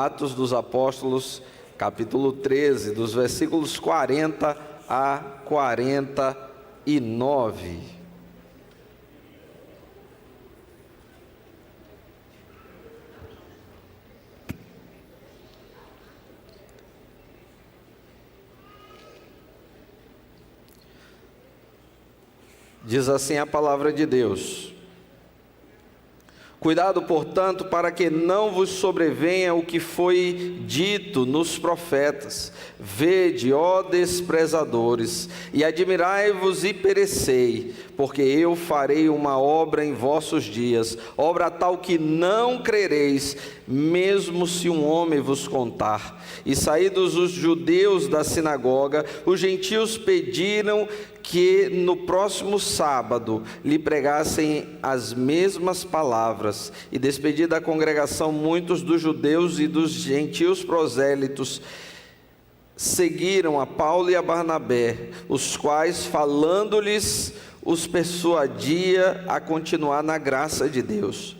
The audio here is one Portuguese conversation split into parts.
Atos dos Apóstolos, capítulo 13, dos versículos 40 a 49. Diz assim a palavra de Deus: cuidado, portanto, para que não vos sobrevenha o que foi dito nos profetas: vede, ó desprezadores, e admirai-vos e perecei, porque eu farei uma obra em vossos dias, obra tal que não crereis, mesmo se um homem vos contar. E saídos os judeus da sinagoga, os gentios pediram que no próximo sábado lhe pregassem as mesmas palavras. E despedida a congregação, muitos dos judeus e dos gentios prosélitos seguiram a Paulo e a Barnabé, os quais, falando-lhes, os persuadia a continuar na graça de Deus.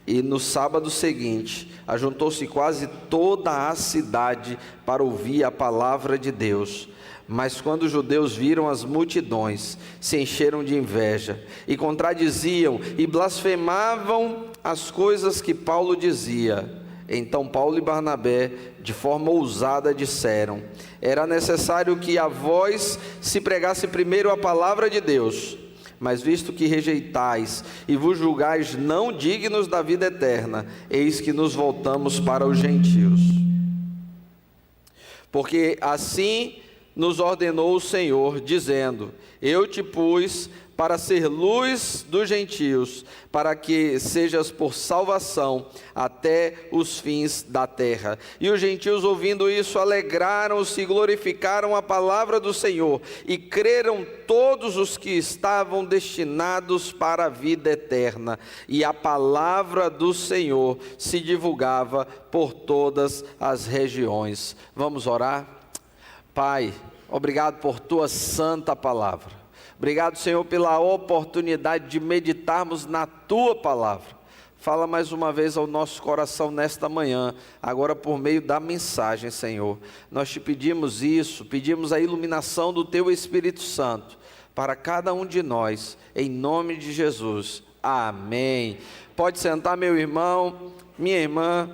E no sábado seguinte, ajuntou-se quase toda a cidade para ouvir a palavra de Deus. Mas quando os judeus viram as multidões, se encheram de inveja, e contradiziam e blasfemavam as coisas que Paulo dizia. Então Paulo e Barnabé, de forma ousada, disseram: era necessário que a vós se pregasse primeiro a palavra de Deus. Mas visto que rejeitais e vos julgais não dignos da vida eterna, eis que nos voltamos para os gentios. Porque assim nos ordenou o Senhor, dizendo: eu te pus para ser luz dos gentios, para que sejas por salvação até os fins da terra. E os gentios, ouvindo isso, alegraram-se e glorificaram a palavra do Senhor, e creram todos os que estavam destinados para a vida eterna. E a palavra do Senhor se divulgava por todas as regiões. Vamos orar? Pai, obrigado por tua santa palavra. Obrigado, Senhor, pela oportunidade de meditarmos na tua palavra. Fala mais uma vez ao nosso coração nesta manhã, agora por meio da mensagem, Senhor. Nós te pedimos isso, pedimos a iluminação do teu Espírito Santo para cada um de nós, em nome de Jesus. Amém. Pode sentar, meu irmão, minha irmã.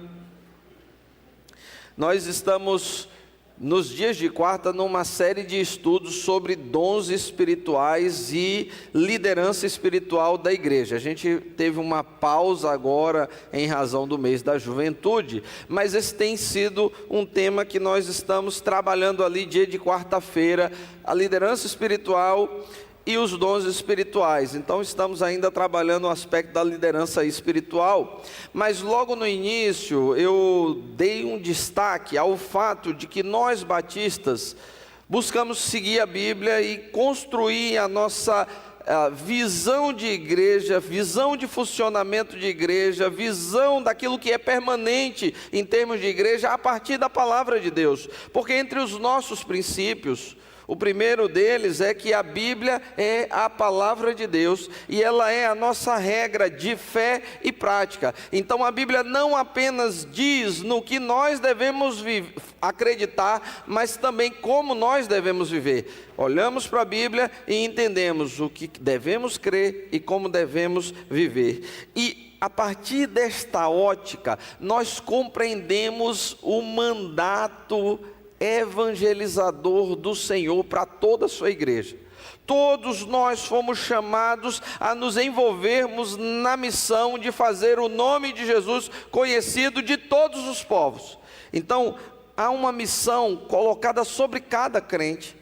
Nós estamos nos dias de quarta numa série de estudos sobre dons espirituais e liderança espiritual da igreja. A gente teve uma pausa agora em razão do mês da juventude, mas esse tem sido um tema que nós estamos trabalhando ali dia de quarta-feira, a liderança espiritual e os dons espirituais. Então estamos ainda trabalhando o aspecto da liderança espiritual, mas logo no início eu dei um destaque ao fato de que nós batistas buscamos seguir a Bíblia e construir a nossa visão de igreja, visão de funcionamento de igreja, visão daquilo que é permanente em termos de igreja a partir da palavra de Deus. Porque entre os nossos princípios, o primeiro deles é que a Bíblia é a palavra de Deus e ela é a nossa regra de fé e prática. Então a Bíblia não apenas diz no que nós devemos acreditar, mas também como nós devemos viver. Olhamos para a Bíblia e entendemos o que devemos crer e como devemos viver. E a partir desta ótica, nós compreendemos o mandato evangelizador do Senhor para toda a sua igreja. Todos nós fomos chamados a nos envolvermos na missão de fazer o nome de Jesus conhecido de todos os povos. Então, há uma missão colocada sobre cada crente,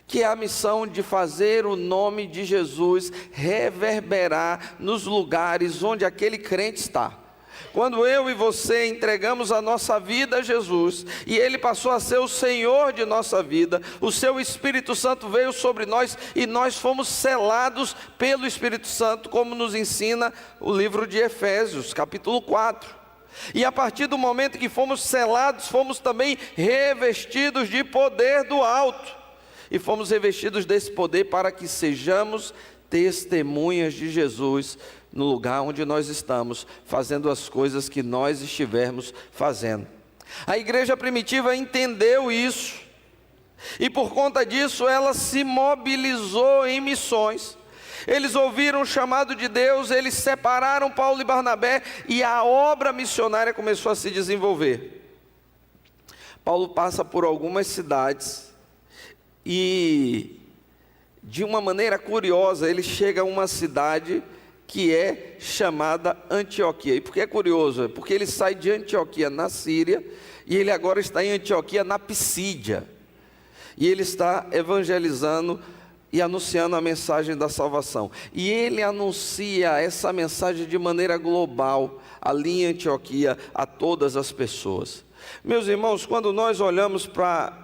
que é a missão de fazer o nome de Jesus reverberar nos lugares onde aquele crente está. Quando eu e você entregamos a nossa vida a Jesus, e Ele passou a ser o Senhor de nossa vida, o Seu Espírito Santo veio sobre nós, e nós fomos selados pelo Espírito Santo, como nos ensina o livro de Efésios, capítulo 4. E a partir do momento que fomos selados, fomos também revestidos de poder do alto, e fomos revestidos desse poder para que sejamos testemunhas de Jesus no lugar onde nós estamos, fazendo as coisas que nós estivermos fazendo. A igreja primitiva entendeu isso, e por conta disso ela se mobilizou em missões. Eles ouviram o chamado de Deus, eles separaram Paulo e Barnabé, e a obra missionária começou a se desenvolver. Paulo passa por algumas cidades, e de uma maneira curiosa, ele chega a uma cidade que é chamada Antioquia. E por que é curioso? Porque ele sai de Antioquia na Síria, e ele agora está em Antioquia na Pisídia. E ele está evangelizando e anunciando a mensagem da salvação. E ele anuncia essa mensagem de maneira global, ali em Antioquia, a todas as pessoas. Meus irmãos, quando nós olhamos para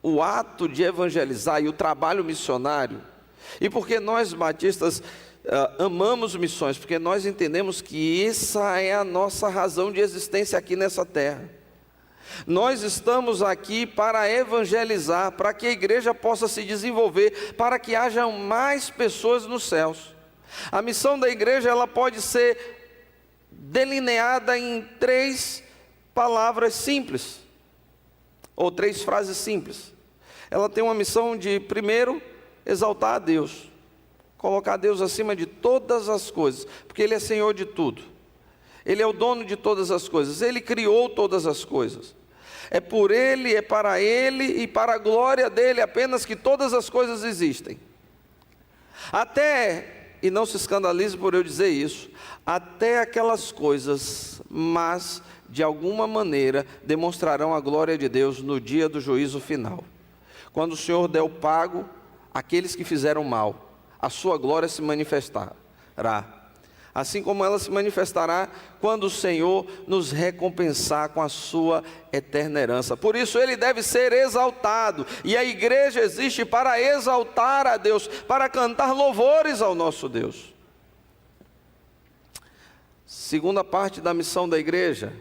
o ato de evangelizar e o trabalho missionário, e porque nós batistas amamos missões, porque nós entendemos que essa é a nossa razão de existência aqui nessa terra. Nós estamos aqui para evangelizar, para que a igreja possa se desenvolver, para que haja mais pessoas nos céus. A missão da igreja, ela pode ser delineada em 3 palavras simples, ou 3 frases simples. Ela tem uma missão de, primeiro, exaltar a Deus, colocar Deus acima de todas as coisas, porque Ele é Senhor de tudo. Ele é o dono de todas as coisas, Ele criou todas as coisas. É por Ele, é para Ele e para a glória dEle apenas que todas as coisas existem. Até, e não se escandalize por eu dizer isso, até aquelas coisas, mas de alguma maneira demonstrarão a glória de Deus no dia do juízo final. Quando o Senhor der o pago àqueles que fizeram mal, a sua glória se manifestará. Assim como ela se manifestará quando o Senhor nos recompensar com a sua eterna herança. Por isso ele deve ser exaltado, e a igreja existe para exaltar a Deus, para cantar louvores ao nosso Deus. Segunda parte da missão da igreja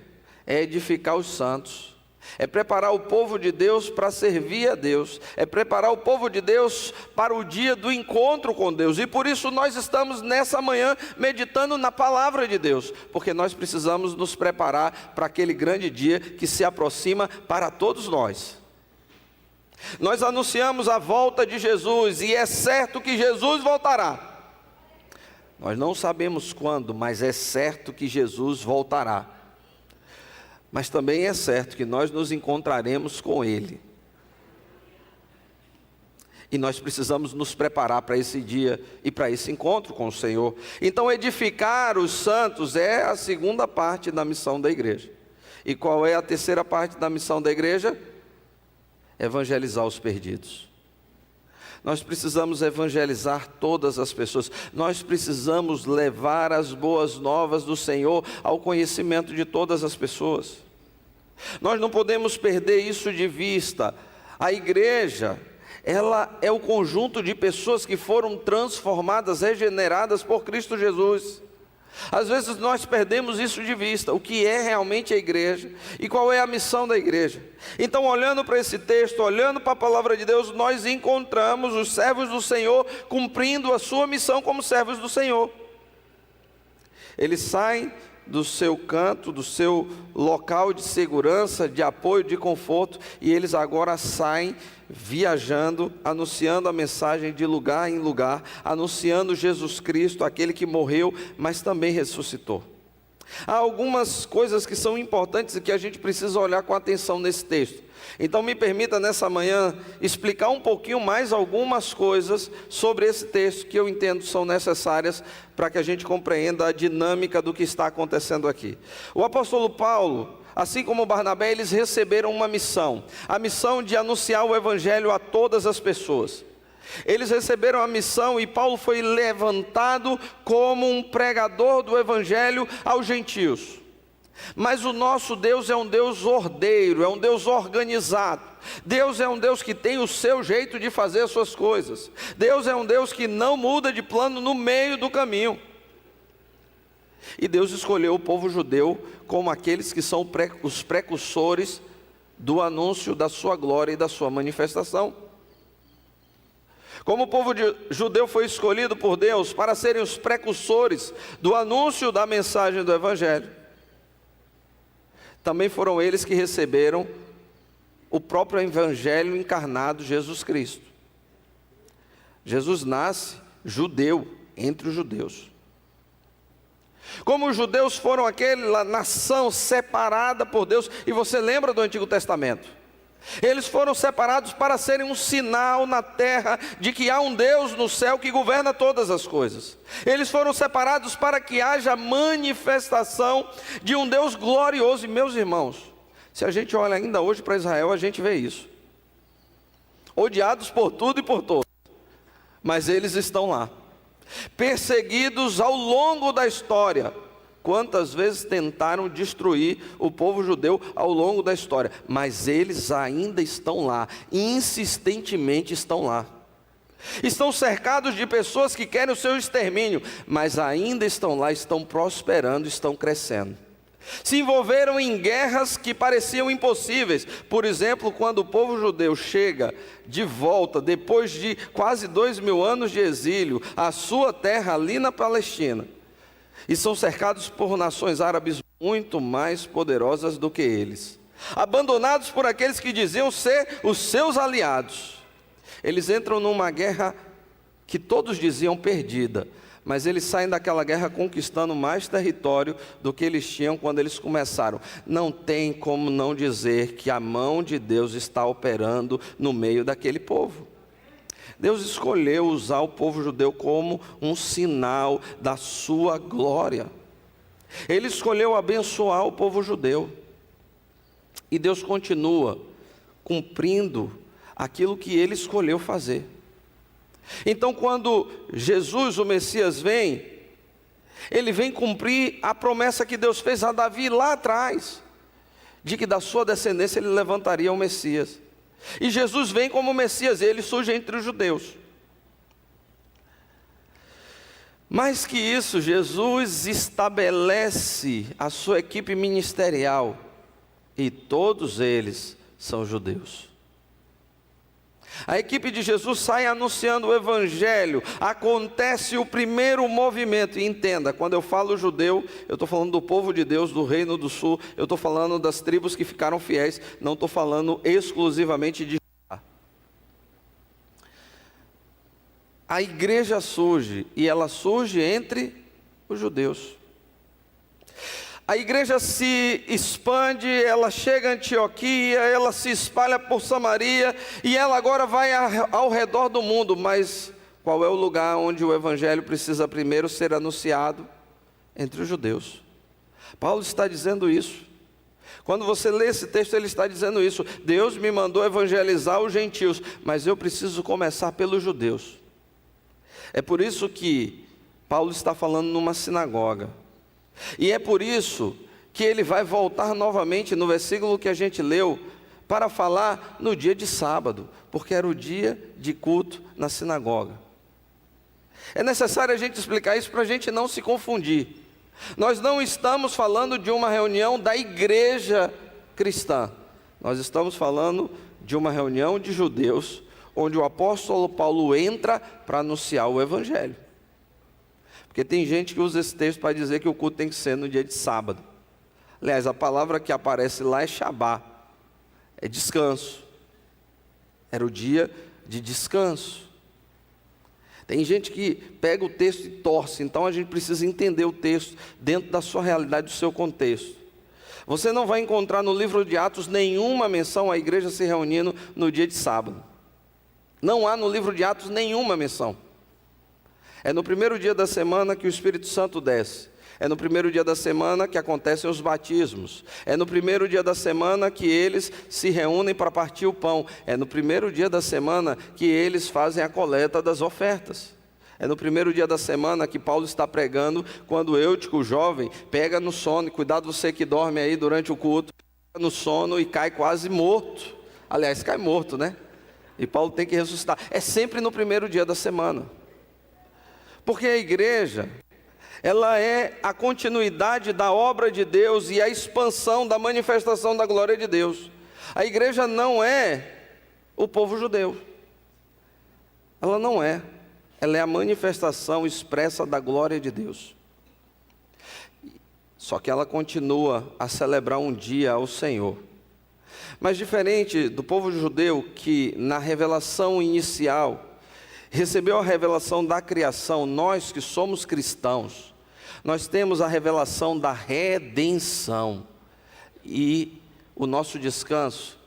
é edificar os santos, é preparar o povo de Deus para servir a Deus, é preparar o povo de Deus para o dia do encontro com Deus. E por isso nós estamos nessa manhã meditando na palavra de Deus, porque nós precisamos nos preparar para aquele grande dia que se aproxima para todos nós. Nós anunciamos a volta de Jesus, e é certo que Jesus voltará. Nós não sabemos quando, mas é certo que Jesus voltará. Mas também é certo que nós nos encontraremos com Ele. E nós precisamos nos preparar para esse dia e para esse encontro com o Senhor. Então, edificar os santos é a segunda parte da missão da igreja. E qual é a terceira parte da missão da igreja? Evangelizar os perdidos. Nós precisamos evangelizar todas as pessoas. Nós precisamos levar as boas novas do Senhor ao conhecimento de todas as pessoas. Nós não podemos perder isso de vista. A igreja, ela é o conjunto de pessoas que foram transformadas, regeneradas por Cristo Jesus. Às vezes nós perdemos isso de vista, o que é realmente a igreja e qual é a missão da igreja. Então, olhando para esse texto, olhando para a palavra de Deus, nós encontramos os servos do Senhor cumprindo a sua missão como servos do Senhor. Eles saem do seu canto, do seu local de segurança, de apoio, de conforto, e eles agora saem viajando, anunciando a mensagem de lugar em lugar, anunciando Jesus Cristo, aquele que morreu, mas também ressuscitou. Há algumas coisas que são importantes e que a gente precisa olhar com atenção nesse texto. Então me permita nessa manhã explicar um pouquinho mais algumas coisas sobre esse texto que eu entendo são necessárias para que a gente compreenda a dinâmica do que está acontecendo aqui. O apóstolo Paulo, assim como Barnabé, eles receberam uma missão, a missão de anunciar o evangelho a todas as pessoas. Eles receberam a missão e Paulo foi levantado como um pregador do evangelho aos gentios. Mas o nosso Deus é um Deus ordeiro, é um Deus organizado. Deus é um Deus que tem o seu jeito de fazer as suas coisas. Deus é um Deus que não muda de plano no meio do caminho. E Deus escolheu o povo judeu como aqueles que são os precursores do anúncio da sua glória e da sua manifestação. Como o povo judeu foi escolhido por Deus para serem os precursores do anúncio da mensagem do evangelho, Também foram eles que receberam o próprio Evangelho encarnado, Jesus Cristo. Jesus nasce judeu, entre os judeus. Como os judeus foram aquela nação separada por Deus, e você lembra do Antigo Testamento? Eles foram separados para serem um sinal na terra de que há um Deus no céu que governa todas as coisas. Eles foram separados para que haja manifestação de um Deus glorioso. E meus irmãos, se a gente olha ainda hoje para Israel, a gente vê isso. Odiados por tudo e por todos, mas eles estão lá. Perseguidos ao longo da história. Quantas vezes tentaram destruir o povo judeu ao longo da história, mas eles ainda estão lá, insistentemente estão lá. Estão cercados de pessoas que querem o seu extermínio, mas ainda estão lá, estão prosperando, estão crescendo. Se envolveram em guerras que pareciam impossíveis. Por exemplo, quando o povo judeu chega de volta, depois de quase 2000 anos de exílio, à sua terra ali na Palestina, e são cercados por nações árabes muito mais poderosas do que eles, abandonados por aqueles que diziam ser os seus aliados. Eles entram numa guerra que todos diziam perdida, mas eles saem daquela guerra conquistando mais território do que eles tinham quando eles começaram. Não tem como não dizer que a mão de Deus está operando no meio daquele povo. Deus escolheu usar o povo judeu como um sinal da sua glória. Ele escolheu abençoar o povo judeu. E Deus continua cumprindo aquilo que Ele escolheu fazer. Então, quando Jesus, o Messias, vem, Ele vem cumprir a promessa que Deus fez a Davi lá atrás, de que da sua descendência Ele levantaria o Messias. E Jesus vem como Messias, Ele surge entre os judeus. Mais que isso, Jesus estabelece a sua equipe ministerial, e todos eles são judeus. A equipe de Jesus sai anunciando o Evangelho, acontece o primeiro movimento. E entenda, quando eu falo judeu, eu estou falando do povo de Deus, do Reino do Sul, eu estou falando das tribos que ficaram fiéis, não estou falando exclusivamente de Judá. A igreja surge, e ela surge entre os judeus. A igreja se expande, ela chega a Antioquia, ela se espalha por Samaria, e ela agora vai ao redor do mundo. Mas qual é o lugar onde o Evangelho precisa primeiro ser anunciado? Entre os judeus. Paulo está dizendo isso. Quando você lê esse texto, ele está dizendo isso. Deus me mandou evangelizar os gentios, mas eu preciso começar pelos judeus. É por isso que Paulo está falando numa sinagoga. E é por isso que ele vai voltar novamente no versículo que a gente leu, para falar no dia de sábado, porque era o dia de culto na sinagoga. É necessário a gente explicar isso para a gente não se confundir. Nós não estamos falando de uma reunião da igreja cristã, nós estamos falando de uma reunião de judeus, onde o apóstolo Paulo entra para anunciar o Evangelho. Porque tem gente que usa esse texto para dizer que o culto tem que ser no dia de sábado. Aliás, a palavra que aparece lá é Shabá, é descanso. Era o dia de descanso. Tem gente que pega o texto e torce, então a gente precisa entender o texto dentro da sua realidade, do seu contexto. Você não vai encontrar no livro de Atos nenhuma menção à igreja se reunindo no dia de sábado. Não há no livro de Atos nenhuma menção. É no primeiro dia da semana que o Espírito Santo desce. É no primeiro dia da semana que acontecem os batismos. É no primeiro dia da semana que eles se reúnem para partir o pão. É no primeiro dia da semana que eles fazem a coleta das ofertas. É no primeiro dia da semana que Paulo está pregando, quando Eutico, o jovem, pega no sono. Cuidado você que dorme aí durante o culto, pega no sono e cai quase morto. Aliás, cai morto, né? E Paulo tem que ressuscitar. É sempre no primeiro dia da semana. Porque a igreja, ela é a continuidade da obra de Deus e a expansão da manifestação da glória de Deus. A igreja não é o povo judeu. Ela não é. Ela é a manifestação expressa da glória de Deus. Só que ela continua a celebrar um dia ao Senhor. Mas diferente do povo judeu, que na revelação inicial recebeu a revelação da criação, nós que somos cristãos, nós temos a revelação da redenção. E o nosso descanso,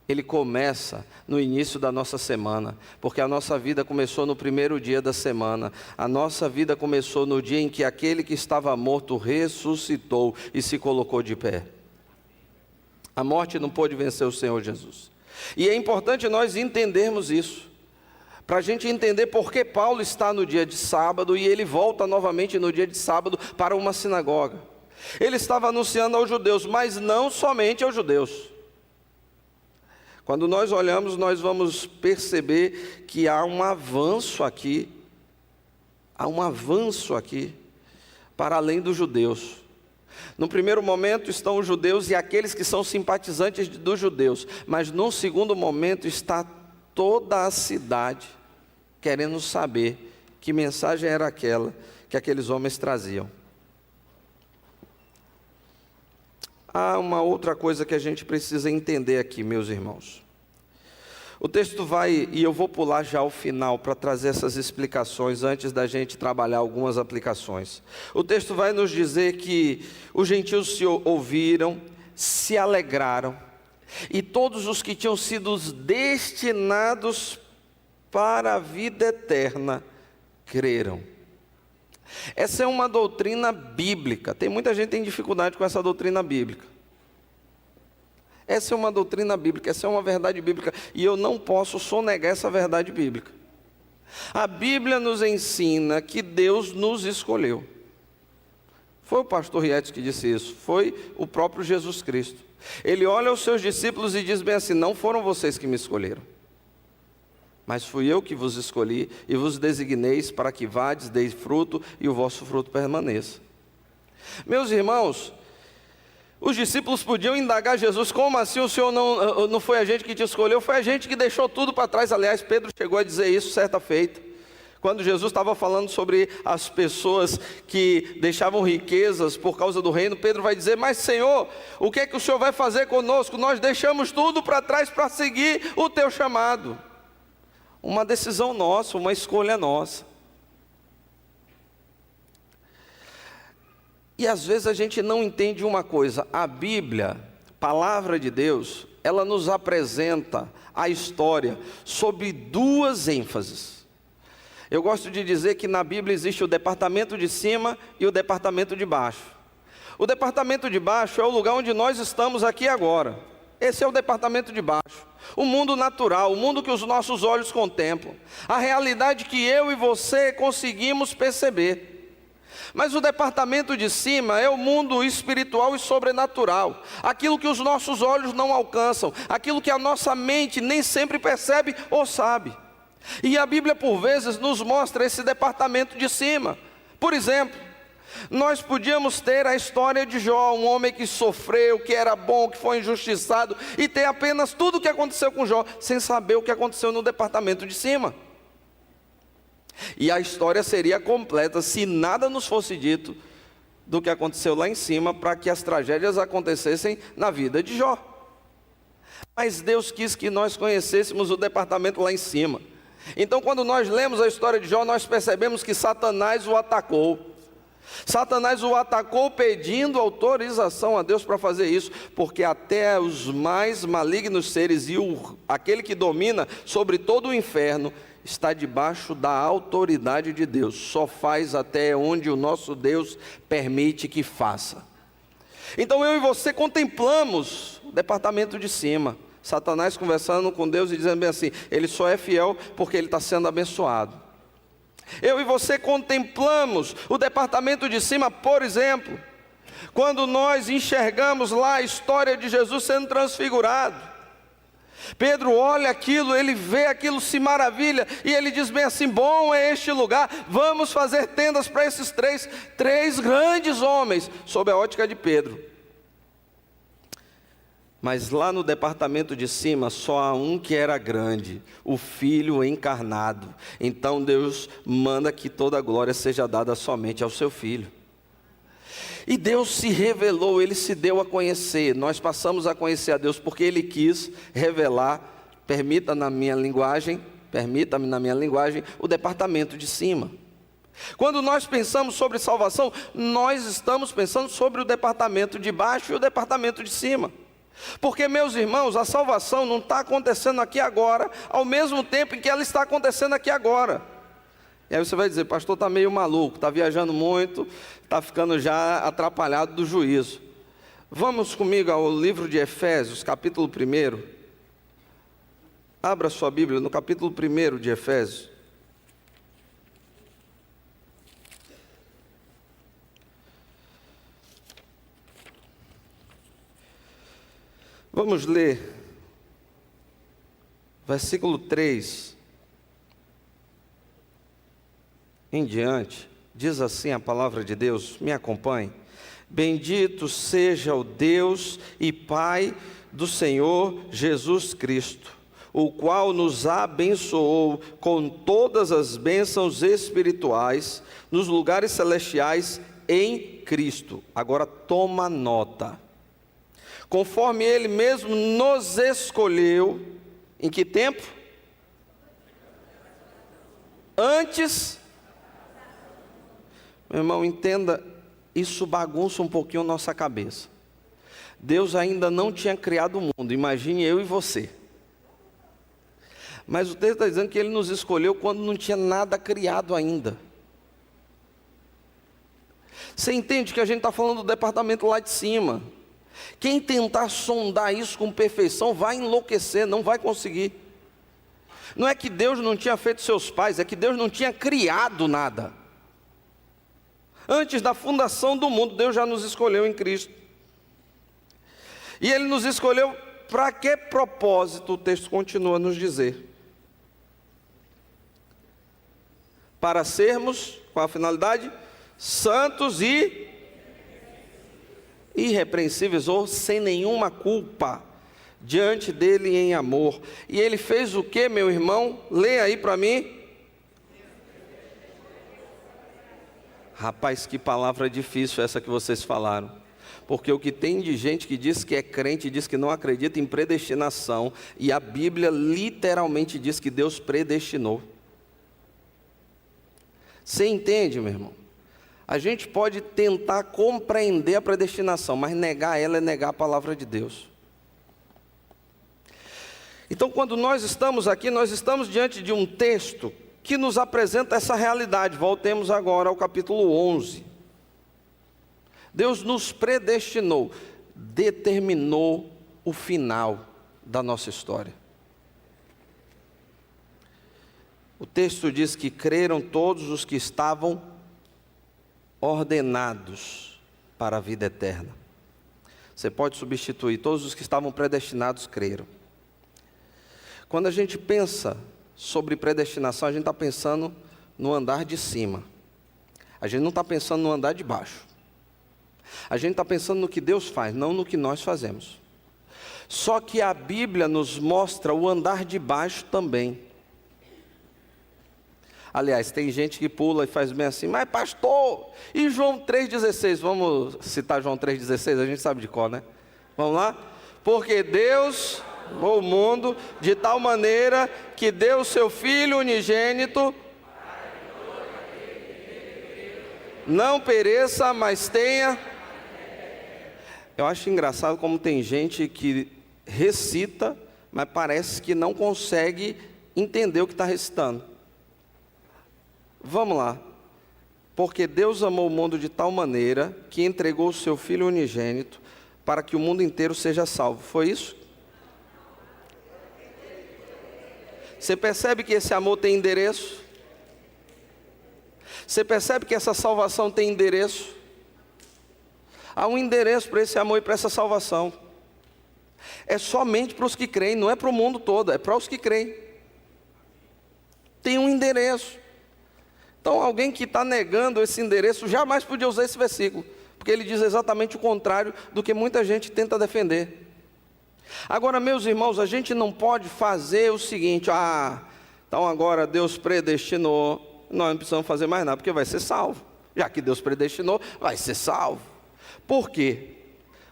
ele começa no início da nossa semana, porque a nossa vida começou no primeiro dia da semana. A nossa vida começou no dia em que aquele que estava morto ressuscitou e se colocou de pé. A morte não pôde vencer o Senhor Jesus. E é importante nós entendermos isso, para a gente entender por que Paulo está no dia de sábado e ele volta novamente no dia de sábado para uma sinagoga. Ele estava anunciando aos judeus, mas não somente aos judeus. Quando nós olhamos, nós vamos perceber que há um avanço aqui, para além dos judeus. No primeiro momento estão os judeus e aqueles que são simpatizantes dos judeus, mas num segundo momento está toda a cidade querendo saber que mensagem era aquela que aqueles homens traziam. Há uma outra coisa que a gente precisa entender aqui, meus irmãos. O texto vai, e eu vou pular já ao final para trazer essas explicações antes da gente trabalhar algumas aplicações. O texto vai nos dizer que os gentios se ouviram, se alegraram, e todos os que tinham sido destinados para a vida eterna creram. Essa é uma doutrina bíblica. Tem muita gente que tem dificuldade com essa doutrina bíblica. Essa é uma doutrina bíblica, essa é uma verdade bíblica, e eu não posso sonegar essa verdade bíblica. A Bíblia nos ensina que Deus nos escolheu. Foi o pastor Rietes que disse isso, foi o próprio Jesus Cristo. Ele olha os seus discípulos e diz bem assim: não foram vocês que me escolheram, mas fui eu que vos escolhi e vos designeis para que vades, deis fruto e o vosso fruto permaneça. Meus irmãos, os discípulos podiam indagar Jesus: como assim o Senhor não foi a gente que te escolheu? Foi a gente que deixou tudo para trás. Aliás, Pedro chegou a dizer isso certa feita, quando Jesus estava falando sobre as pessoas que deixavam riquezas por causa do reino. Pedro vai dizer: mas Senhor, o que é que o Senhor vai fazer conosco? Nós deixamos tudo para trás para seguir o teu chamado. Uma decisão nossa, uma escolha nossa. E às vezes a gente não entende uma coisa: a Bíblia, palavra de Deus, ela nos apresenta a história sob duas ênfases. Eu gosto de dizer que na Bíblia existe o departamento de cima e o departamento de baixo. O departamento de baixo é o lugar onde nós estamos aqui agora. Esse é o departamento de baixo. O mundo natural, o mundo que os nossos olhos contemplam. A realidade que eu e você conseguimos perceber. Mas o departamento de cima é o mundo espiritual e sobrenatural. Aquilo que os nossos olhos não alcançam. Aquilo que a nossa mente nem sempre percebe ou sabe. E a Bíblia por vezes nos mostra esse departamento de cima. Por exemplo, nós podíamos ter a história de Jó, um homem que sofreu, que era bom, que foi injustiçado, e ter apenas tudo o que aconteceu com Jó, sem saber o que aconteceu no departamento de cima. E a história seria completa se nada nos fosse dito do que aconteceu lá em cima, para que as tragédias acontecessem na vida de Jó. Mas Deus quis que nós conhecêssemos o departamento lá em cima. Então, quando nós lemos a história de Jó, nós percebemos que Satanás o atacou. Satanás o atacou pedindo autorização a Deus para fazer isso, porque até os mais malignos seres e aquele que domina sobre todo o inferno está debaixo da autoridade de Deus. Só faz até onde o nosso Deus permite que faça. Então eu e você contemplamos o departamento de cima. Satanás conversando com Deus e dizendo bem assim: ele só é fiel porque ele está sendo abençoado. Eu e você contemplamos o departamento de cima, por exemplo, quando nós enxergamos lá a história de Jesus sendo transfigurado. Pedro olha aquilo, ele vê aquilo, se maravilha, e ele diz bem assim: bom é este lugar, vamos fazer tendas para esses três grandes homens, sob a ótica de Pedro. Mas lá no departamento de cima só há um que era grande, o Filho encarnado. Então Deus manda que toda a glória seja dada somente ao seu Filho. E Deus se revelou, Ele se deu a conhecer. Nós passamos a conhecer a Deus porque Ele quis revelar, permita-me na minha linguagem, o departamento de cima. Quando nós pensamos sobre salvação, nós estamos pensando sobre o departamento de baixo e o departamento de cima. Porque, meus irmãos, a salvação não está acontecendo aqui agora, ao mesmo tempo em que ela está acontecendo aqui agora. E aí você vai dizer, pastor, está meio maluco, está viajando muito, está ficando já atrapalhado do juízo. Vamos comigo ao livro de Efésios, capítulo 1. Abra sua Bíblia no capítulo 1 de Efésios. Vamos ler, versículo 3 em diante, diz assim a palavra de Deus, me acompanhe. Bendito seja o Deus e Pai do Senhor Jesus Cristo, o qual nos abençoou com todas as bênçãos espirituais nos lugares celestiais em Cristo. Agora toma nota. Conforme Ele mesmo nos escolheu, em que tempo? Antes. Meu irmão, entenda, isso bagunça um pouquinho a nossa cabeça. Deus ainda não tinha criado o mundo, imagine eu e você. Mas o texto está dizendo que Ele nos escolheu quando não tinha nada criado ainda. Você entende que a gente está falando do departamento lá de cima. Quem tentar sondar isso com perfeição vai enlouquecer, não vai conseguir. Não é que Deus não tinha feito seus pais, é que Deus não tinha criado nada. Antes da fundação do mundo, Deus já nos escolheu em Cristo. E Ele nos escolheu para que propósito? O texto continua a nos dizer. Para sermos, qual a finalidade? Santos e irrepreensíveis, ou sem nenhuma culpa, diante dele em amor. E Ele fez o que, meu irmão? Leia aí para mim. Rapaz, que palavra difícil essa que vocês falaram. Porque o que tem de gente que diz que é crente, diz que não acredita em predestinação, e a Bíblia literalmente diz que Deus predestinou. Você entende, meu irmão? A gente pode tentar compreender a predestinação, mas negar ela é negar a palavra de Deus. Então, quando nós estamos aqui, nós estamos diante de um texto que nos apresenta essa realidade. Voltemos agora ao capítulo 11. Deus nos predestinou, determinou o final da nossa história. O texto diz que creram todos os que estavam ordenados para a vida eterna. Você pode substituir, todos os que estavam predestinados creram. Quando a gente pensa sobre predestinação, a gente está pensando no andar de cima. A gente não está pensando no andar de baixo. A gente está pensando no que Deus faz, não no que nós fazemos. Só que a Bíblia nos mostra o andar de baixo também. Aliás, tem gente que pula e faz bem assim, mas pastor, e João 3,16? Vamos citar João 3,16, a gente sabe de cor, né? Vamos lá? Porque Deus amou o mundo de tal maneira que deu o seu Filho unigênito, não pereça, mas tenha. Eu acho engraçado como tem gente que recita, mas parece que não consegue entender o que está recitando. Vamos lá. Porque Deus amou o mundo de tal maneira que entregou o seu Filho unigênito para que o mundo inteiro seja salvo. Foi isso? Você percebe que esse amor tem endereço? Você percebe que essa salvação tem endereço? Há um endereço para esse amor e para essa salvação. É somente para os que creem, não é para o mundo todo, é para os que creem. Tem um endereço. Então, alguém que está negando esse endereço jamais podia usar esse versículo, porque ele diz exatamente o contrário do que muita gente tenta defender. Agora, meus irmãos, a gente não pode fazer o seguinte: então agora Deus predestinou, nós não precisamos fazer mais nada, porque vai ser salvo. Já que Deus predestinou, vai ser salvo. Por quê?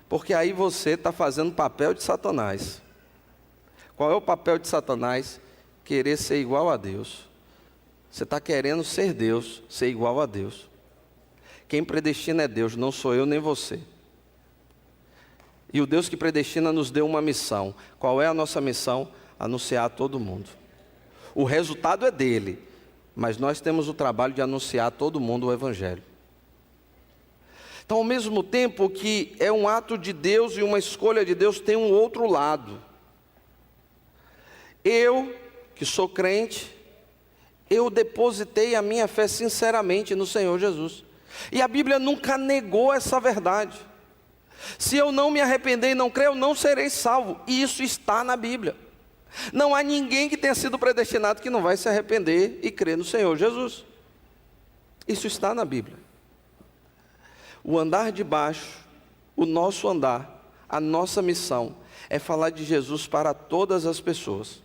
Porque aí você está fazendo papel de Satanás. Qual é o papel de Satanás? Querer ser igual a Deus. Você está querendo ser Deus, ser igual a Deus. Quem predestina é Deus, não sou eu nem você. E o Deus que predestina nos deu uma missão. Qual é a nossa missão? Anunciar a todo mundo. O resultado é dele, mas nós temos o trabalho de anunciar a todo mundo o Evangelho. Então, ao mesmo tempo que é um ato de Deus e uma escolha de Deus, tem um outro lado. Eu, que sou crente, eu depositei a minha fé sinceramente no Senhor Jesus. E a Bíblia nunca negou essa verdade. Se eu não me arrepender e não crer, eu não serei salvo. E isso está na Bíblia. Não há ninguém que tenha sido predestinado que não vai se arrepender e crer no Senhor Jesus. Isso está na Bíblia. O andar de baixo, o nosso andar, a nossa missão é falar de Jesus para todas as pessoas.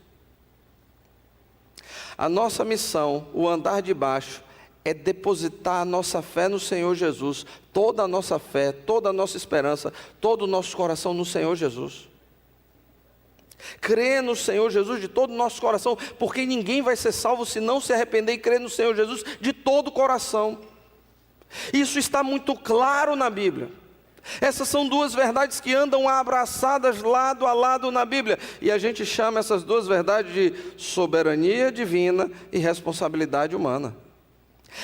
A nossa missão, o andar de baixo, é depositar a nossa fé no Senhor Jesus, toda a nossa fé, toda a nossa esperança, todo o nosso coração no Senhor Jesus. Crer no Senhor Jesus de todo o nosso coração, porque ninguém vai ser salvo se não se arrepender e crer no Senhor Jesus de todo o coração. Isso está muito claro na Bíblia. Essas são duas verdades que andam abraçadas lado a lado na Bíblia. E a gente chama essas duas verdades de soberania divina e responsabilidade humana.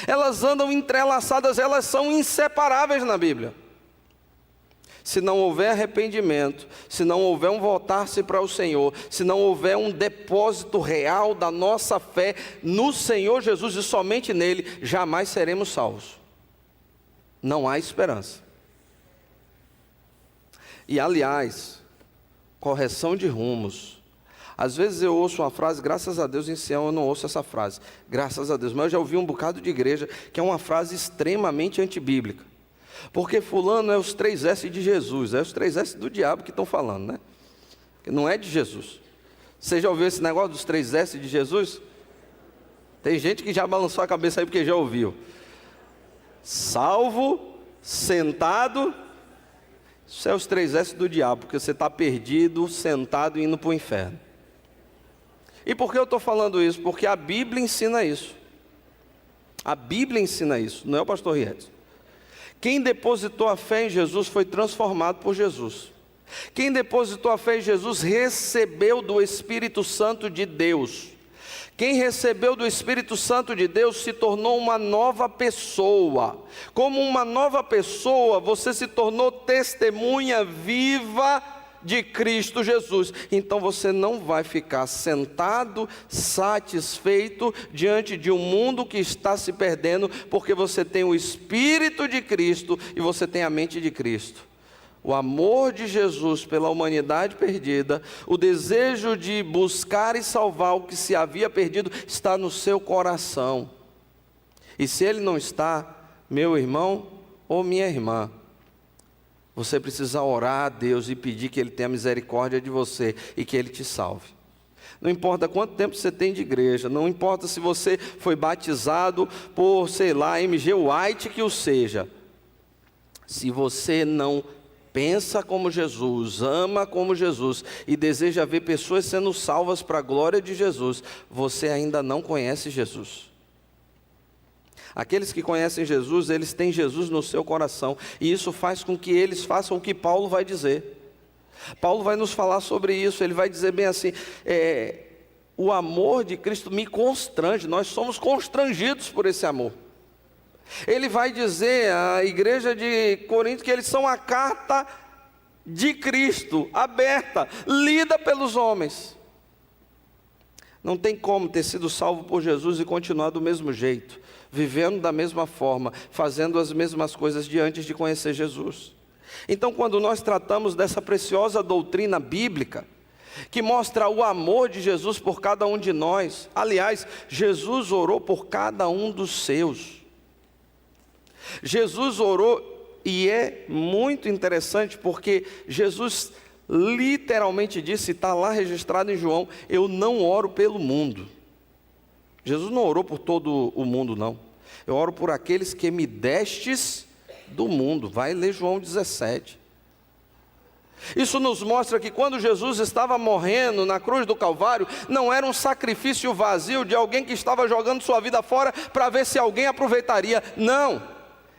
Elas andam entrelaçadas, elas são inseparáveis na Bíblia. Se não houver arrependimento, se não houver um voltar-se para o Senhor, se não houver um depósito real da nossa fé no Senhor Jesus e somente nele, jamais seremos salvos. Não há esperança. E aliás, correção de rumos. Às vezes eu ouço uma frase, graças a Deus em Sião eu não ouço essa frase, graças a Deus, mas eu já ouvi um bocado de igreja que é uma frase extremamente antibíblica. Porque fulano é os 3 S de Jesus, é os 3 S do diabo que estão falando, né? Que não é de Jesus. Você já ouviu esse negócio dos 3 S de Jesus? Tem gente que já balançou a cabeça aí porque já ouviu. Salvo, sentado, isso é os 3 S do diabo, porque você está perdido, sentado e indo para o inferno. E por que eu estou falando isso? Porque a Bíblia ensina isso. A Bíblia ensina isso, não é o pastor Riedes. Quem depositou a fé em Jesus foi transformado por Jesus. Quem depositou a fé em Jesus recebeu do Espírito Santo de Deus. Quem recebeu do Espírito Santo de Deus se tornou uma nova pessoa. Como uma nova pessoa, você se tornou testemunha viva de Cristo Jesus. Então você não vai ficar sentado, satisfeito diante de um mundo que está se perdendo, porque você tem o Espírito de Cristo e você tem a mente de Cristo. O amor de Jesus pela humanidade perdida, o desejo de buscar e salvar o que se havia perdido, está no seu coração. E se ele não está, meu irmão ou minha irmã, você precisa orar a Deus e pedir que Ele tenha misericórdia de você e que Ele te salve. Não importa quanto tempo você tem de igreja, não importa se você foi batizado por, sei lá, M.G. White que o seja. Se você não pensa como Jesus, ama como Jesus e deseja ver pessoas sendo salvas para a glória de Jesus, você ainda não conhece Jesus. Aqueles que conhecem Jesus, eles têm Jesus no seu coração, e isso faz com que eles façam o que Paulo vai dizer. Paulo vai nos falar sobre isso, ele vai dizer bem assim, o amor de Cristo me constrange, nós somos constrangidos por esse amor. Ele vai dizer à igreja de Corinto que eles são a carta de Cristo, aberta, lida pelos homens. Não tem como ter sido salvo por Jesus e continuar do mesmo jeito, vivendo da mesma forma, fazendo as mesmas coisas de antes de conhecer Jesus. Então, quando nós tratamos dessa preciosa doutrina bíblica, que mostra o amor de Jesus por cada um de nós, aliás, Jesus orou por cada um dos seus. Jesus orou, e é muito interessante, porque Jesus literalmente disse, está lá registrado em João, eu não oro pelo mundo. Jesus não orou por todo o mundo, não. Eu oro por aqueles que me destes do mundo. Vai ler João 17. Isso nos mostra que quando Jesus estava morrendo na cruz do Calvário, não era um sacrifício vazio de alguém que estava jogando sua vida fora para ver se alguém aproveitaria. Não,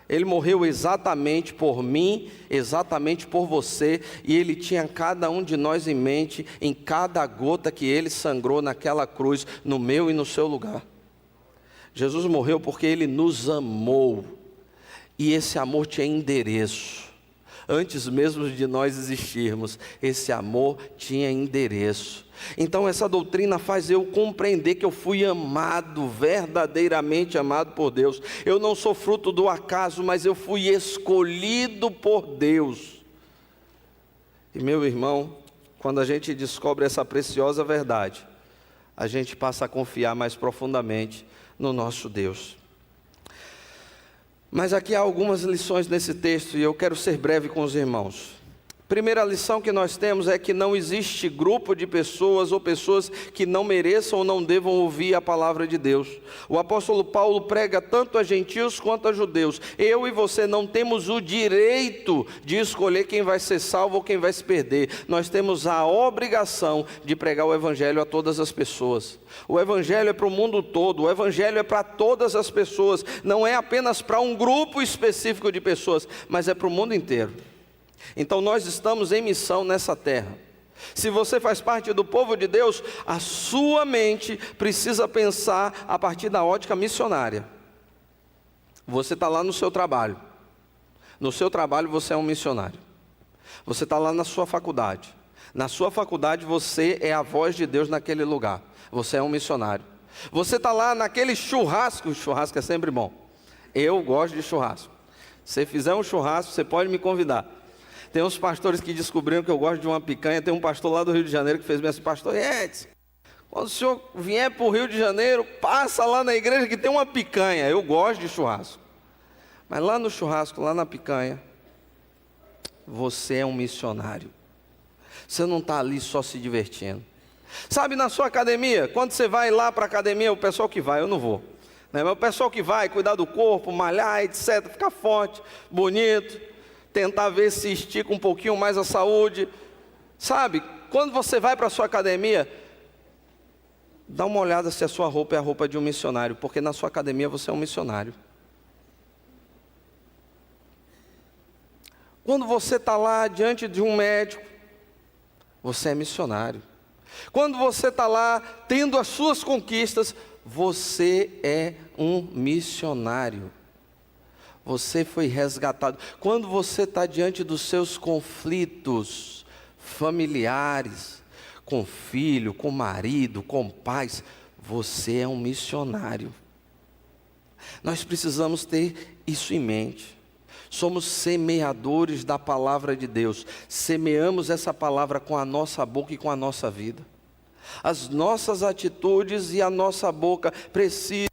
Ele morreu exatamente por mim, exatamente por você, e Ele tinha cada um de nós em mente, em cada gota que Ele sangrou naquela cruz, no meu e no seu lugar. Jesus morreu porque Ele nos amou, e esse amor tinha endereço. Antes mesmo de nós existirmos, esse amor tinha endereço. Então essa doutrina faz eu compreender que eu fui amado, verdadeiramente amado por Deus. Eu não sou fruto do acaso, mas eu fui escolhido por Deus. E meu irmão, quando a gente descobre essa preciosa verdade, a gente passa a confiar mais profundamente no nosso Deus. Mas aqui há algumas lições nesse texto e eu quero ser breve com os irmãos. Primeira lição que nós temos é que não existe grupo de pessoas ou pessoas que não mereçam ou não devam ouvir a palavra de Deus. O apóstolo Paulo prega tanto a gentios quanto a judeus. Eu e você não temos o direito de escolher quem vai ser salvo ou quem vai se perder. Nós temos a obrigação de pregar o evangelho a todas as pessoas. O evangelho é para o mundo todo, o evangelho é para todas as pessoas. Não é apenas para um grupo específico de pessoas, mas é para o mundo inteiro. Então nós estamos em missão nessa terra. Se você faz parte do povo de Deus, a sua mente precisa pensar a partir da ótica missionária. Você está lá no seu trabalho. No seu trabalho você é um missionário. Você está lá na sua faculdade. Na sua faculdade você é a voz de Deus naquele lugar. Você é um missionário. Você está lá naquele churrasco. O churrasco é sempre bom. Eu gosto de churrasco. Se fizer um churrasco, você pode me convidar. Tem uns pastores que descobriram que eu gosto de uma picanha. Tem um pastor lá do Rio de Janeiro que fez bem assim: pastor Edson, quando o senhor vier para o Rio de Janeiro, passa lá na igreja que tem uma picanha. Eu gosto de churrasco. Mas lá no churrasco, lá na picanha, você é um missionário. Você não está ali só se divertindo. Sabe, na sua academia, quando você vai lá para a academia, o pessoal que vai, eu não vou, né? Mas o pessoal que vai cuidar do corpo, malhar, etc., ficar forte, bonito, tentar ver se estica um pouquinho mais a saúde. Sabe, quando você vai para a sua academia, dá uma olhada se a sua roupa é a roupa de um missionário, porque na sua academia você é um missionário. Quando você está lá diante de um médico, você é missionário. Quando você está lá tendo as suas conquistas, você é um missionário. Você foi resgatado. Quando você está diante dos seus conflitos familiares, com filho, com marido, com pais, você é um missionário. Nós precisamos ter isso em mente. Somos semeadores da palavra de Deus. Semeamos essa palavra com a nossa boca e com a nossa vida. As nossas atitudes e a nossa boca precisam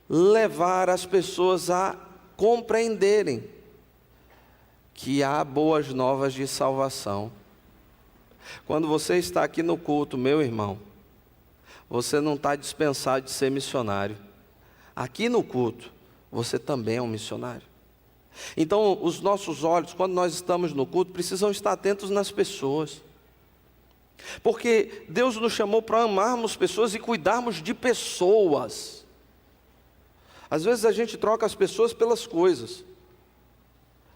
levar as pessoas a compreenderem que há boas novas de salvação. Quando você está aqui no culto, meu irmão, você não está dispensado de ser missionário. Aqui no culto, você também é um missionário. Então, os nossos olhos, quando nós estamos no culto, precisam estar atentos nas pessoas. Porque Deus nos chamou para amarmos pessoas e cuidarmos de pessoas. Às vezes a gente troca as pessoas pelas coisas.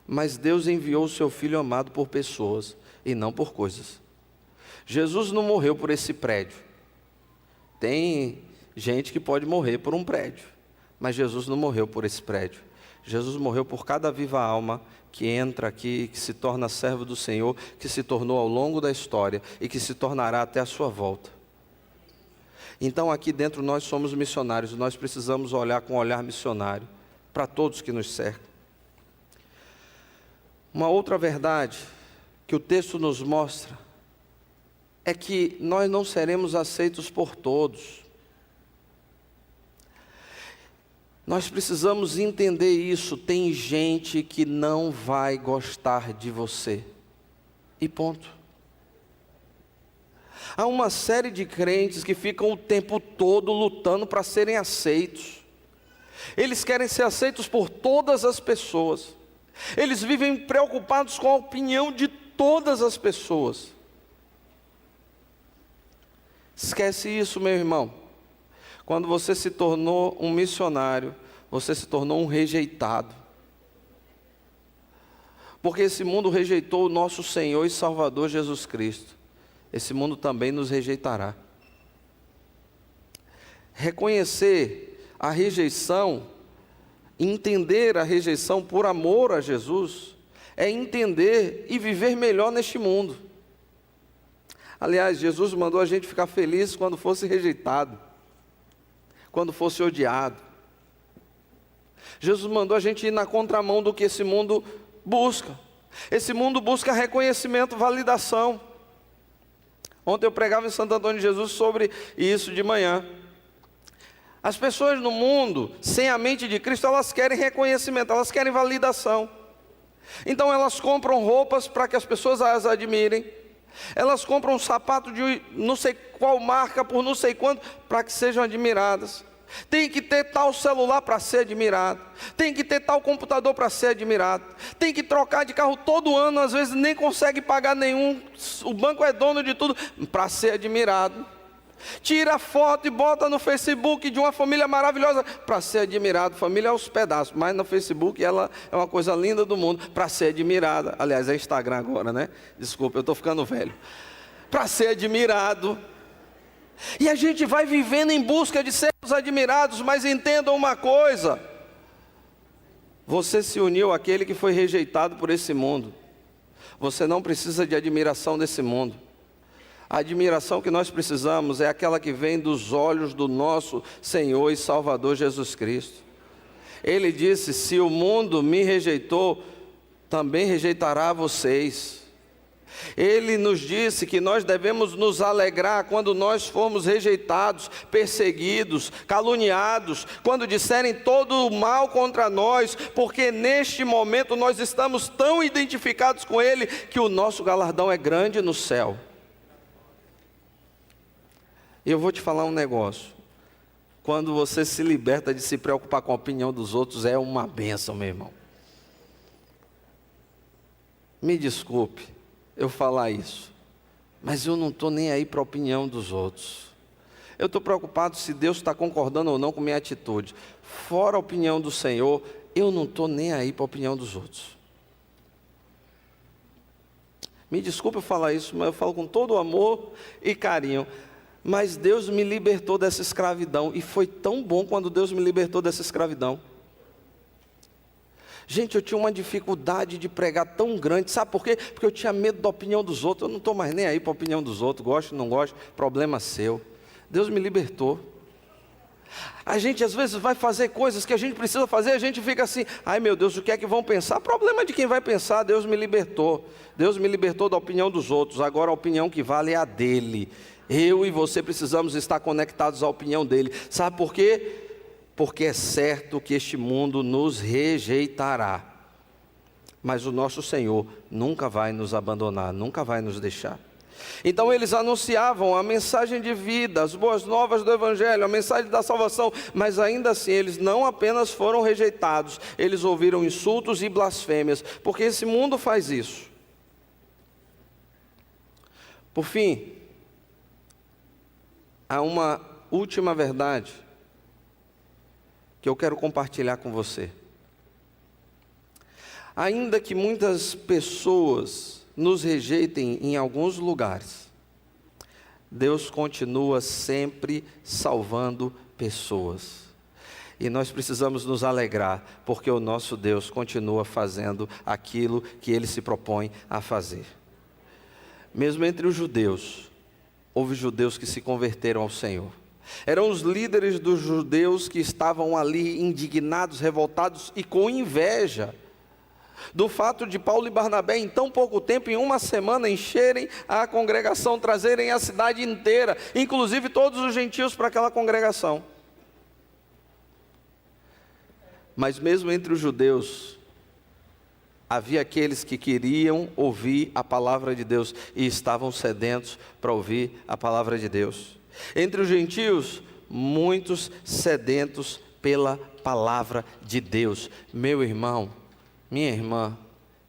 Mas Deus enviou o seu Filho amado por pessoas e não por coisas. Jesus não morreu por esse prédio. Tem gente que pode morrer por um prédio, mas Jesus não morreu por esse prédio. Jesus morreu por cada viva alma que entra aqui, que se torna servo do Senhor, que se tornou ao longo da história e que se tornará até a sua volta. Então aqui dentro nós somos missionários, nós precisamos olhar com um olhar missionário para todos que nos cercam. Uma outra verdade que o texto nos mostra é que nós não seremos aceitos por todos. Nós precisamos entender isso. Tem gente que não vai gostar de você. E ponto. Há uma série de crentes que ficam o tempo todo lutando para serem aceitos. Eles querem ser aceitos por todas as pessoas. Eles vivem preocupados com a opinião de todas as pessoas. Esquece isso, meu irmão. Quando você se tornou um missionário, você se tornou um rejeitado. Porque esse mundo rejeitou o nosso Senhor e Salvador Jesus Cristo. Esse mundo também nos rejeitará. Reconhecer a rejeição, entender a rejeição por amor a Jesus, é entender e viver melhor neste mundo. Aliás, Jesus mandou a gente ficar feliz quando fosse rejeitado, quando fosse odiado. Jesus mandou a gente ir na contramão do que esse mundo busca. Esse mundo busca reconhecimento, validação. Ontem eu pregava em Santo Antônio de Jesus sobre isso de manhã. As pessoas no mundo, sem a mente de Cristo, elas querem reconhecimento, elas querem validação. Então elas compram roupas para que as pessoas as admirem. Elas compram um sapato de não sei qual marca, por não sei quanto, para que sejam admiradas. Tem que ter tal celular para ser admirado. Tem que ter tal computador para ser admirado. Tem que trocar de carro todo ano, às vezes nem consegue pagar nenhum. O banco é dono de tudo, para ser admirado. Tira foto e bota no Facebook de uma família maravilhosa para ser admirado. Família aos pedaços, mas no Facebook ela é uma coisa linda do mundo, para ser admirada. Aliás, é Instagram agora, né? Desculpa, eu estou ficando velho. Para ser admirado. E a gente vai vivendo em busca de sermos admirados, mas entendam uma coisa: você se uniu àquele que foi rejeitado por esse mundo. Você não precisa de admiração desse mundo. A admiração que nós precisamos é aquela que vem dos olhos do nosso Senhor e Salvador Jesus Cristo. Ele disse: se o mundo me rejeitou, também rejeitará vocês. Ele nos disse que nós devemos nos alegrar quando nós formos rejeitados, perseguidos, caluniados, quando disserem todo o mal contra nós, porque neste momento nós estamos tão identificados com Ele, que o nosso galardão é grande no céu. E eu vou te falar um negócio: quando você se liberta de se preocupar com a opinião dos outros, é uma bênção, meu irmão. Me desculpe eu falar isso, mas eu não estou nem aí para a opinião dos outros. Eu estou preocupado se Deus está concordando ou não com minha atitude. Fora a opinião do Senhor, eu não estou nem aí para a opinião dos outros. Me desculpe eu falar isso, mas eu falo com todo amor e carinho. Mas Deus me libertou dessa escravidão, e foi tão bom quando Deus me libertou dessa escravidão. Gente, eu tinha uma dificuldade de pregar tão grande, sabe por quê? Porque eu tinha medo da opinião dos outros. Eu não estou mais nem aí para a opinião dos outros, gosto ou não gosto, problema seu. Deus me libertou. A gente às vezes vai fazer coisas que a gente precisa fazer, a gente fica assim: ai meu Deus, o que é que vão pensar? Problema de quem vai pensar. Deus me libertou. Deus me libertou da opinião dos outros, agora a opinião que vale é a dele. Eu e você precisamos estar conectados à opinião dele. Sabe por quê? Porque é certo que este mundo nos rejeitará, mas o nosso Senhor nunca vai nos abandonar, nunca vai nos deixar. Então eles anunciavam a mensagem de vida, as boas novas do Evangelho, a mensagem da salvação, mas ainda assim eles não apenas foram rejeitados, eles ouviram insultos e blasfêmias, porque esse mundo faz isso. Por fim, há uma última verdade que eu quero compartilhar com você. Ainda que muitas pessoas nos rejeitem em alguns lugares, Deus continua sempre salvando pessoas. E nós precisamos nos alegrar, porque o nosso Deus continua fazendo aquilo que Ele se propõe a fazer. Mesmo entre os judeus, houve judeus que se converteram ao Senhor. Eram os líderes dos judeus que estavam ali indignados, revoltados e com inveja do fato de Paulo e Barnabé, em tão pouco tempo, em uma semana, encherem a congregação, trazerem a cidade inteira, inclusive todos os gentios para aquela congregação. Mas mesmo entre os judeus, havia aqueles que queriam ouvir a palavra de Deus e estavam sedentos para ouvir a palavra de Deus. Entre os gentios, muitos sedentos pela palavra de Deus. Meu irmão, Minha irmã,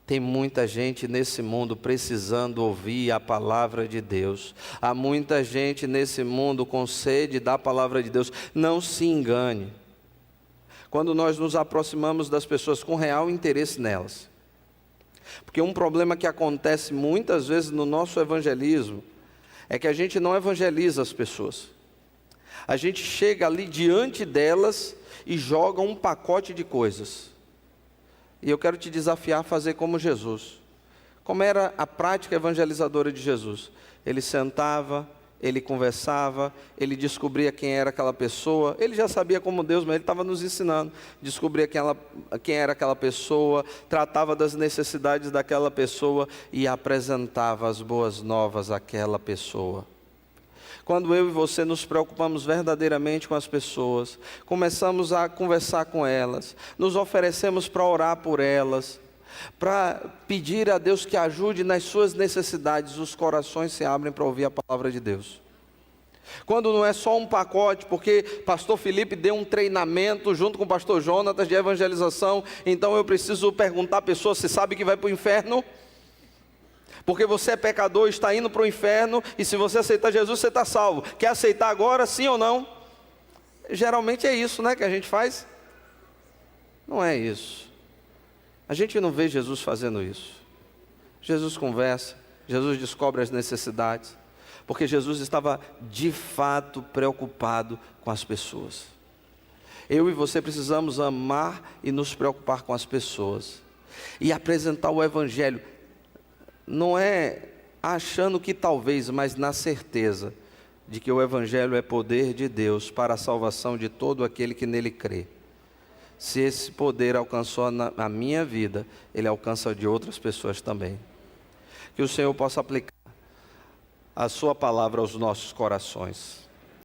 tem muita gente nesse mundo precisando ouvir a palavra de Deus. Há muita gente nesse mundo com sede da palavra de Deus. Não se engane. Quando nós nos aproximamos das pessoas com real interesse nelas. Porque um problema que acontece muitas vezes no nosso evangelismo é que a gente não evangeliza as pessoas. A gente chega ali diante delas e joga um pacote de coisas. E eu quero te desafiar a fazer como Jesus. Como era a prática evangelizadora de Jesus? Ele sentava, ele conversava, ele descobria quem era aquela pessoa. Ele já sabia como Deus, mas ele estava nos ensinando. Descobria quem era aquela pessoa, tratava das necessidades daquela pessoa e apresentava as boas novas àquela pessoa. Quando eu e você nos preocupamos verdadeiramente com as pessoas, começamos a conversar com elas, nos oferecemos para orar por elas, para pedir a Deus que ajude nas suas necessidades, os corações se abrem para ouvir a palavra de Deus. Quando não é só um pacote, porque pastor Felipe deu um treinamento junto com o pastor Jonatas de evangelização, então eu preciso perguntar à pessoa: você sabe que vai para o inferno? Porque você é pecador, está indo para o inferno, e se você aceitar Jesus, você está salvo. Quer aceitar agora, sim ou não? Geralmente é isso, né, que a gente faz. Não é isso. A gente não vê Jesus fazendo isso. Jesus conversa, Jesus descobre as necessidades, porque Jesus estava de fato preocupado com as pessoas. Eu e você precisamos amar e nos preocupar com as pessoas, e apresentar o Evangelho, não é achando que talvez, mas na certeza de que o Evangelho é poder de Deus para a salvação de todo aquele que nele crê. Se esse poder alcançou a minha vida, ele alcança de outras pessoas também. Que o Senhor possa aplicar a sua palavra aos nossos corações.